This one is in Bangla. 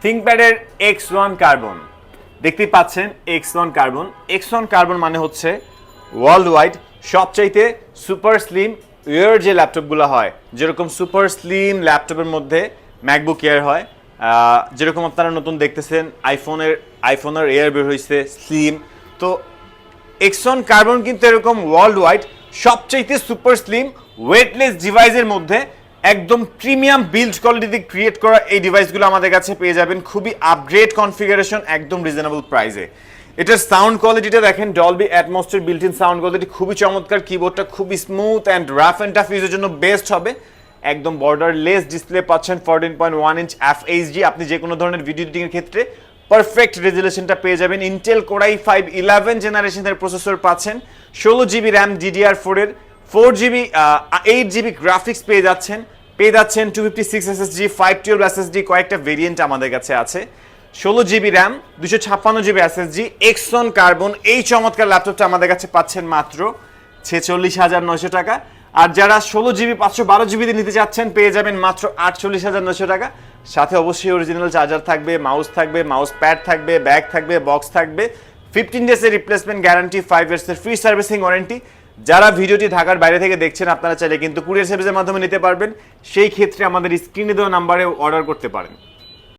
থিংকপ্যাডের X1 কার্বন দেখতেই পাচ্ছেন। X1 কার্বন, X1 কার্বন মানে হচ্ছে ওয়ার্ল্ড ওয়াইড সবচাইতে সুপার স্লিম এয়ার যে ল্যাপটপগুলো হয়, যেরকম সুপার স্লিম ল্যাপটপের মধ্যে ম্যাকবুক এয়ার হয়, যেরকম আপনারা নতুন দেখতেছেন আইফোনের এয়ার বের হয়েছে স্লিম। তো X1 কার্বন কিন্তু এরকম ওয়ার্ল্ড ওয়াইড সবচাইতে সুপার স্লিম ওয়েটলেস ডিভাইসের মধ্যে একদম প্রিমিয়াম বিল্ড কোয়ালিটিতে ক্রিয়েট করা এই ডিভাইসগুলো আমাদের কাছে পেয়ে যাবেন খুবই আপগ্রেড কনফিগারেশন, একদম রিজনেবল প্রাইসে। এটার সাউন্ড কোয়ালিটিটা দেখেন, Dolby atmosphere built in sound quality খুবই চমৎকার। কিবোর্ডটা খুবই smooth and rough and tough ইউজের জন্য বেস্ট হবে। একদম বর্ডারলেস ডিসপ্লে পাচ্ছেন, 14.1 ইঞ্চ FHD। আপনি যে কোনো ধরনের ভিডিও এডিটিংয়ের ক্ষেত্রে পারফেক্ট রেজুলেশনটা পেয়ে যাবেন। ইন্টেল কোর i5 11 জেনারেশনের প্রসেসর পাচ্ছেন, 16GB র্যাম DDR4 এর, 4GB 8GB গ্রাফিক্স পেয়ে যাচ্ছেন 256 SSD 512 SSD কয়েকটা ভেরিয়েন্ট আমাদের কাছে আছে। 16GB RAM 256GB SSD X1 carbon এই চমৎকার ল্যাপটপটা আমাদের কাছে পাচ্ছেন মাত্র 46,900 টাকা। আর যারা 16GB 512GB দিয়ে নিতে চাচ্ছেন পেয়ে যাবেন মাত্র 48,900 টাকা। সাথে অবশ্যই অরিজিনাল চার্জার থাকবে, মাউস থাকবে, মাউস প্যাড থাকবে, ব্যাগ থাকবে, বক্স থাকবে, 15 ডেজের রিপ্লেসমেন্ট গ্যারান্টি, 5 ইয়ার্সের ফ্রি সার্ভিসিং ওয়ারেন্টি। যারা ভিডিওটি ঢাকার বাইরে থেকে দেখছেন আপনারা চাইলে কিন্তু কুরিয়ার সার্ভিসের মাধ্যমে নিতে পারবেন। সেই ক্ষেত্রে আমাদের স্ক্রিনে দেওয়া নাম্বারে অর্ডার করতে পারেন।